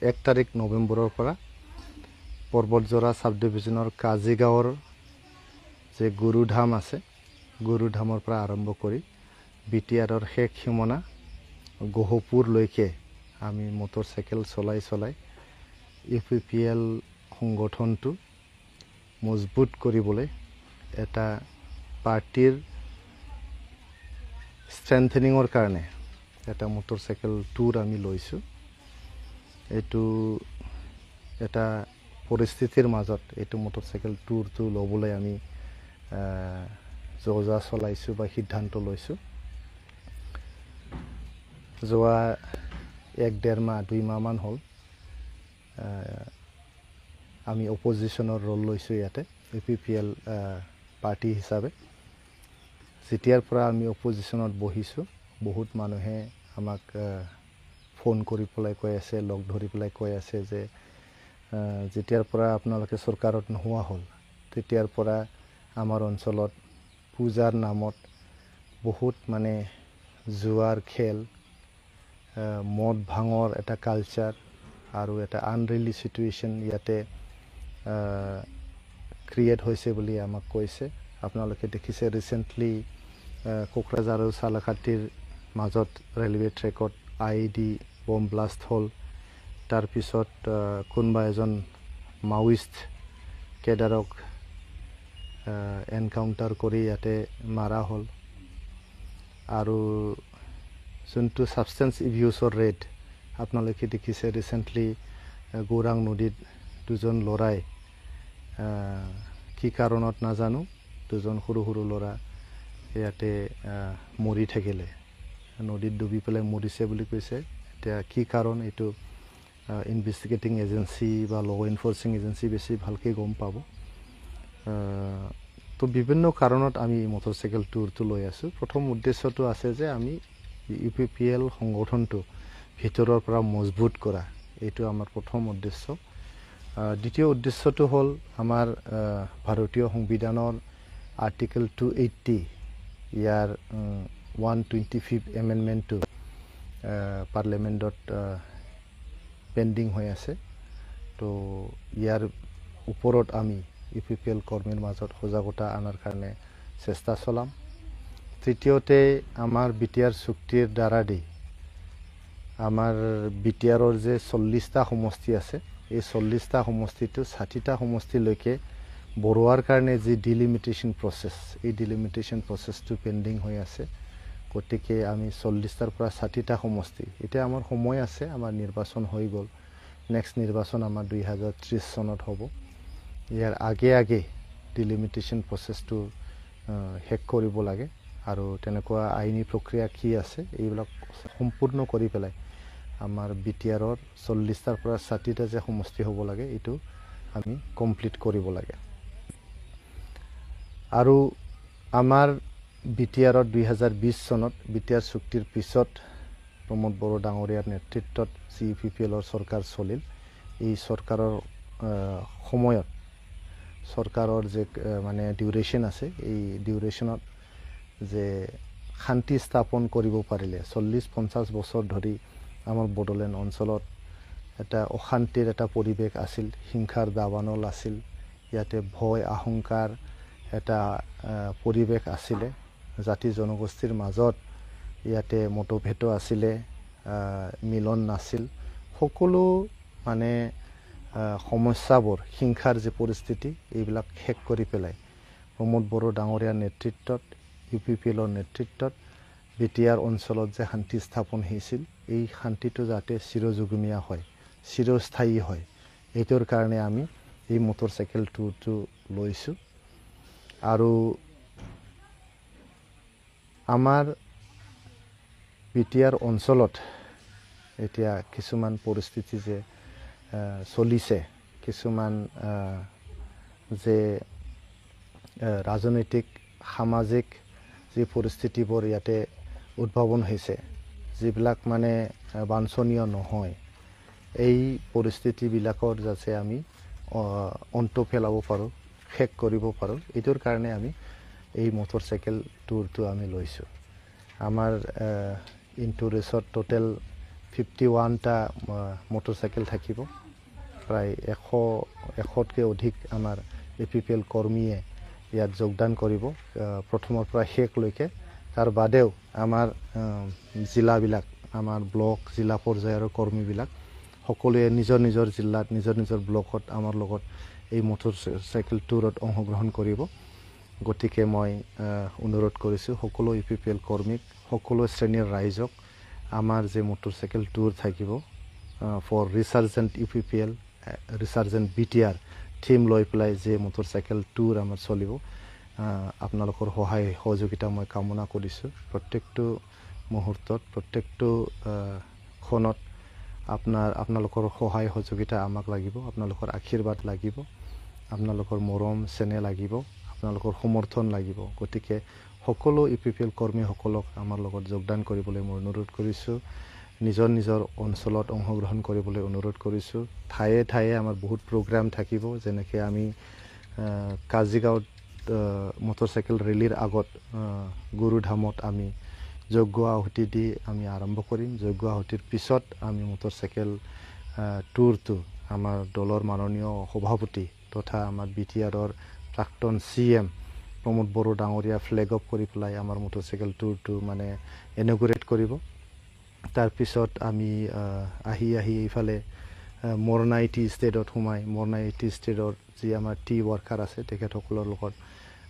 1 তাৰিখ নৱেম্বৰৰ পৰা পৰ্বতজৰা সাব ডিভিজনৰ কাজিগাঁৱৰ যে গুৰুধাম আছে গুৰুধামৰ পৰা আৰম্ভ কৰি বিটিআৰৰ শেষ সীমনা গহপুৰলৈকে আমি মটৰচাইকেল চলাই ইউপিপিএল সংগঠনটো মজবুত কৰিবলৈ এটা পাৰ্টিৰ ষ্ট্ৰেংথেনিঙৰ কাৰণে এটা মটৰচাইকেল টুৰ আমি লৈছোঁ। এইটো এটা পৰিস্থিতিৰ মাজত এইটো মটৰচাইকেল টুৰটো ল'বলৈ আমি যোজা চলাইছোঁ বা সিদ্ধান্ত লৈছোঁ। যোৱা 1-1.5 মাহ 2 মাহমান হ'ল আমি অপজিশ্যনৰ ৰোল লৈছোঁ ইয়াতে ইউপিপিএল পাৰ্টি হিচাপে। যেতিয়াৰ পৰা আমি অপজিশ্যনত বহিছোঁ বহুত মানুহে আমাক ফোন কৰি পেলাই কৈ আছে, লগ ধৰি পেলাই কৈ আছে যে যেতিয়াৰ পৰা আপোনালোকে চৰকাৰত নোহোৱা হ'ল তেতিয়াৰ পৰা আমাৰ অঞ্চলত পূজাৰ নামত বহুত মানে জুৱাৰ খেল, মদ ভাঙৰ এটা কালচাৰ আৰু এটা আনৰিয়েলি চিটুৱেশ্যন ইয়াতে ক্ৰিয়েট হৈছে বুলি আমাক কৈছে। আপোনালোকে দেখিছে ৰিচেণ্টলি কোকৰাঝাৰ আৰু চালাকাটিৰ মাজত ৰেলৱে ট্ৰেকত IED বম ব্লাষ্ট হ'ল। তাৰপিছত কোনোবা এজন মাওইষ্ট কেডাৰক এনকাউণ্টাৰ কৰি ইয়াতে মাৰা হ'ল। আৰু যোনটো ছাবষ্টেন্স এবিউজৰ ৰেড আপোনালোকে দেখিছে ৰিচেণ্টলি গৌৰাং নদীত 2জন ল'ৰাই কি কাৰণত নাজানো 2জন সৰু ল'ৰা ইয়াতে মৰি থাকিলে, নদীত ডুবি পেলাই মৰিছে বুলি কৈছে। এতিয়া কি কাৰণ এইটো ইনভেষ্টিগেটিং এজেঞ্চি বা ল' এনফৰ্চিং এজেঞ্চি বেছি ভালকৈ গম পাব। তো বিভিন্ন কাৰণত আমি মটৰচাইকেল টুৰটো লৈ আছোঁ। প্ৰথম উদ্দেশ্যটো আছে যে আমি ইউপিপিএল সংগঠনটো ভিতৰৰ পৰা মজবুত কৰা, এইটো আমাৰ প্ৰথম উদ্দেশ্য। দ্বিতীয় উদ্দেশ্যটো হ'ল আমাৰ ভাৰতীয় সংবিধানৰ আৰ্টিকেল 280 ইয়াৰ 125th এমেণ্ডমেণ্টটো পাৰ্লিয়ামেণ্টত পেণ্ডিং হৈ আছে। তো ইয়াৰ ওপৰত আমি ইউপিপিএল কৰ্মীৰ মাজত সজাগতা আনাৰ কাৰণে চেষ্টা চলাম। তৃতীয়তে আমাৰ বিটিআৰ চুক্তিৰ দ্বাৰা দি আমাৰ বিটিআৰৰ যে 40টা সমষ্টি আছে এই 40টা সমষ্টিটো 60টা সমষ্টিলৈকে বঢ়োৱাৰ কাৰণে যি ডিলিমিটেশ্যন প্ৰচেছ এই ডিলিমিটেশ্যন প্ৰচেছটো পেণ্ডিং হৈ আছে। গতিকে আমি 40টাৰ পৰা 60টা সমষ্টি এতিয়া আমাৰ সময় আছে, আমাৰ নিৰ্বাচন হৈ গ'ল। নেক্সট নিৰ্বাচন আমাৰ 2030 চনত হ'ব। ইয়াৰ আগে ডিলিমিটেশ্যন প্ৰচেছটো শেষ কৰিব লাগে আৰু তেনেকুৱা আইনী প্ৰক্ৰিয়া কি আছে এইবিলাক সম্পূৰ্ণ কৰি পেলাই আমাৰ বিটিআৰৰ 40টাৰ পৰা 60টা যে সমষ্টি হ'ব লাগে এইটো আমি কমপ্লিট কৰিব লাগে। আৰু আমাৰ বিটিআৰত 2020 চনত বিটিআৰ চুক্তিৰ পিছত প্ৰমোদ বড়ো ডাঙৰীয়াৰ নেতৃত্বত যি ইউপিপিএলৰ চৰকাৰ চলিল, এই চৰকাৰৰ সময়ত চৰকাৰৰ যে মানে ডিউৰেশ্যন আছে এই ডিউৰেশ্যনত যে শান্তি স্থাপন কৰিব পাৰিলে 40-50 বছৰ ধৰি আমাৰ বড়োলেণ্ড অঞ্চলত এটা অশান্তিৰ এটা পৰিৱেশ আছিল, হিংসাৰ দাবানল আছিল, ইয়াতে ভয় আশংকাৰ এটা পৰিৱেশ আছিলে, জাতি জনগোষ্ঠীৰ মাজত ইয়াতে মতভেদ আছিলে, মিলন নাছিল, সকলো মানে সমস্যাবোৰ হিংসাৰ যে পৰিস্থিতি এইবিলাক শেষ কৰি পেলাই প্ৰমোদ বড়ো ডাঙৰীয়াৰ নেতৃত্বত ইউপিপিএলৰ নেতৃত্বত বিটিআৰ অঞ্চলত যে শান্তি স্থাপন হৈছিল এই শান্তিটো যাতে চিৰযুগমীয়া হয়, চিৰস্থায়ী হয়, এইটোৰ কাৰণে আমি এই মটৰচাইকেল টুৰটো লৈছোঁ। আৰু আমাৰ বিটিআৰ অঞ্চলত এতিয়া কিছুমান পৰিস্থিতি যে চলিছে, কিছুমান যে ৰাজনৈতিক সামাজিক যি পৰিস্থিতিবোৰ ইয়াতে উদ্ভাৱন হৈছে যিবিলাক মানে বাঞ্ছনীয় নহয়, এই পৰিস্থিতিবিলাকৰ যাতে আমি অন্ত পেলাব পাৰোঁ, শেষ কৰিব পাৰোঁ, এইটোৰ কাৰণে আমি এই মটৰচাইকেল টুৰটো আমি লৈছোঁ। আমাৰ ইনটু ৰেচত টোটেল 51টা মটৰচাইকেল থাকিব। প্ৰায় 100তকৈ অধিক আমাৰ APPL কৰ্মীয়ে ইয়াত যোগদান কৰিব প্ৰথমৰ পৰা শেষলৈকে। তাৰ বাদেও আমাৰ জিলাবিলাক, আমাৰ ব্লক জিলা পৰ্যায়ৰ কৰ্মীবিলাক সকলোৱে নিজৰ নিজৰ জিলাত, নিজৰ নিজৰ ব্লকত আমাৰ লগত এই মটৰচাইকেল ট্যুৰত অংশগ্ৰহণ কৰিব। গতিকে মই অনুৰোধ কৰিছোঁ সকলো APPL কৰ্মীক, সকলো শ্ৰেণীৰ ৰাইজক আমাৰ যে মটৰচাইকেল ট্যুৰ থাকিব ফৰ ৰিচাৰ্জেণ্ট UPPL, ৰিচাৰ্জেণ্ট BTR থিম লৈ পেলাই যে মটৰচাইকেল ট্যুৰ আমাৰ চলিব, আপোনালোকৰ সহায় সহযোগিতা মই কামনা কৰিছোঁ। প্ৰত্যেকটো মুহূৰ্তত, প্ৰত্যেকটো ক্ষণত আপোনালোকৰ সহায় সহযোগিতা আমাক লাগিব, আপোনালোকৰ আশীৰ্বাদ লাগিব, আপোনালোকৰ মৰম চেনেহ লাগিব, আপোনালোকৰ সমৰ্থন লাগিব। গতিকে সকলো APPL কৰ্মীসকলক আমাৰ লগত যোগদান কৰিবলৈ মই অনুৰোধ কৰিছোঁ। নিজৰ নিজৰ অঞ্চলত অংশগ্ৰহণ কৰিবলৈ অনুৰোধ কৰিছোঁ। ঠায়ে ঠায়ে আমাৰ বহুত প্ৰগ্ৰাম থাকিব, যেনেকৈ আমি কাজিগাঁৱত মটৰচাইকেল ৰেলীৰ আগত গুৰুধামত আমি যজ্ঞ আহুতি দি আমি আৰম্ভ কৰিম। যজ্ঞ আহুতিৰ পিছত আমি মটৰচাইকেল ট্যুৰটো আমাৰ দলৰ মাননীয় সভাপতি তথা আমাৰ BTRৰ প্ৰাক্তন CM প্ৰমোদ বড়ো ডাঙৰীয়া ফ্লেগ অফ কৰি পেলাই আমাৰ মটৰচাইকেল ট্যুৰটো মানে ইনঅগুৰেট কৰিব। তাৰপিছত আমি আহি এইফালে মৰণাই টি ষ্টেটত সোমাই, মৰণাই টি ষ্টেটৰ যি আমাৰ টি ৱৰ্কাৰ আছে তেখেতসকলৰ লগত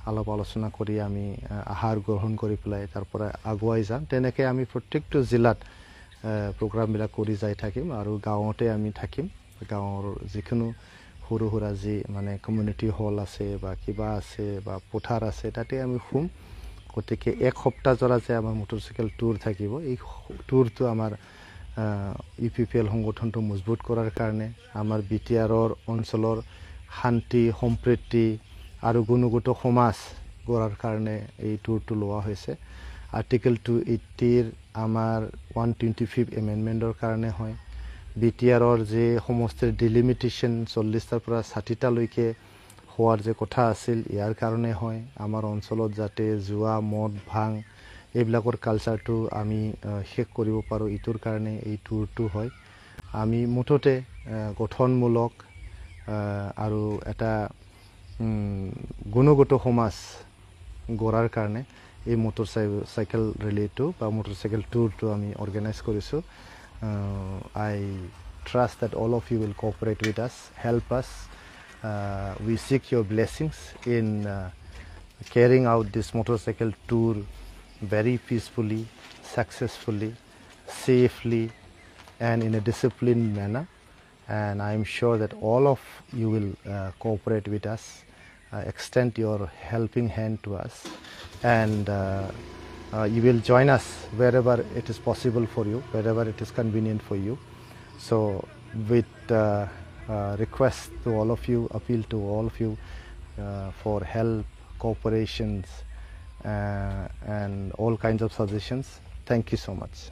অলপ আলোচনা কৰি আমি আহাৰ গ্ৰহণ কৰি পেলাই তাৰ পৰা আগুৱাই যাম। তেনেকৈ আমি প্ৰত্যেকটো জিলাত প্ৰগ্ৰামবিলাক কৰি যাই থাকিম আৰু গাঁৱতে আমি থাকিম। গাঁৱৰ যিকোনো সৰু সুৰা যি মানে কমিউনিটি হল আছে বা কিবা আছে বা পথাৰ আছে, তাতে আমি শুম। গতিকে এক সপ্তাহ জোৰা যে আমাৰ মটৰচাইকেল ট্যুৰ থাকিব, এই ট্যুৰটো আমাৰ UPPL সংগঠনটো মজবুত কৰাৰ কাৰণে, আমাৰ BTRৰ অঞ্চলৰ শান্তি সম্প্ৰীতি আৰু গুণগত সমাজ গঢ়াৰ কাৰণে এই ট্যুৰটো লোৱা হৈছে। আৰ্টিকেল 280ৰ আমাৰ 125th এমেণ্ডমেণ্টৰ কাৰণে হয়। BTRৰ যে সমষ্টিৰ ডিলিমিটেশ্যন 40টাৰ পৰা 60টালৈকে হোৱাৰ যে কথা আছিল, ইয়াৰ কাৰণে হয়। আমাৰ অঞ্চলত যাতে জুৱা, মদ, ভাং এইবিলাকৰ কালচাৰটো আমি শেষ কৰিব পাৰোঁ, এইটোৰ কাৰণে এই ট্যুৰটো হয়। আমি মুঠতে গঠনমূলক আৰু এটা গুণগত সমাজ গঢ়াৰ কাৰণে এই মটৰচাইকেল ৰেলীটো বা মটৰচাইকেল ট্যুৰটো আমি অৰ্গেনাইজ কৰিছোঁ। I trust that all of you will cooperate with us, help us. We seek your blessings in carrying out this motorcycle tour very peacefully, successfully, safely, and in a disciplined manner. And I am sure that all of you will cooperate with us, extend your helping hand to us, and you will join us wherever it is possible for you, wherever it is convenient for you. So with request to all of you, appeal to all of you for help, cooperations, and all kinds of suggestions. Thank you so much.